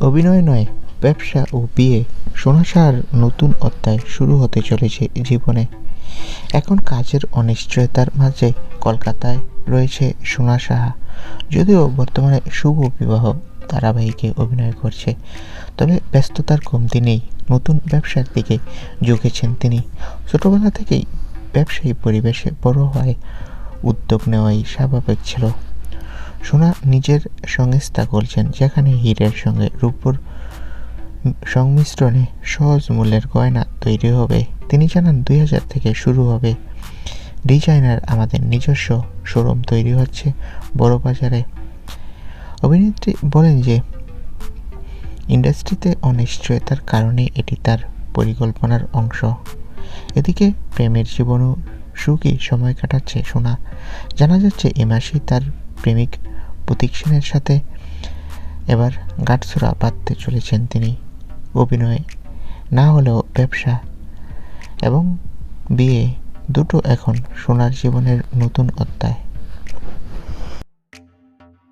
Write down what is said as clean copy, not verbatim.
অভিনয় নয়, ব্যবসা ও বিয়ে, সোনা সাহার নতুন অধ্যায় শুরু হতে চলেছে জীবনে। এখন কাজের অনিশ্চয়তার মাঝে কলকাতায় রয়েছে সোনা সাহা। যদিও বর্তমানে শুভ বিবাহ ধারাবাহিকে অভিনয় করছে, তবে ব্যস্ততার কমতি নেই। নতুন ব্যবসার দিকে ঝুঁকেছেন তিনি। ছোটবেলা থেকেই ব্যবসায়ী পরিবেশে বড় হওয়ায় উদ্যোগ নেওয়াই স্বাভাবিক ছিল। সোনা নিজের সংস্থা করছেন, যেখানে হীরের সঙ্গে রূপোর সংমিশ্রণে সহজ মূল্যের গয়না তৈরি হবে। তিনি জানান, 2000 থেকে শুরু হবে ডিজাইনার আমাদের নিজস্ব শোরুম তৈরি হচ্ছে বড় বাজারে। অভিনেত্রী বলেন যে ইন্ডাস্ট্রিতে অনিশ্চয়তার কারণে এটি তার পরিকল্পনার অংশ। এদিকে প্রেমের জীবনও সুখী সময় কাটাচ্ছে সোনা। জানা যাচ্ছে এ মাসেই তার প্রেমিক প্রতীক সেনের সাথে এবার গাঁটছড়া বাঁধতে চলেছেন তিনি। অভিনয় না হলেও ব্যবসা এবং বিয়ে দুটো এখন সোনার জীবনের নতুন অধ্যায়।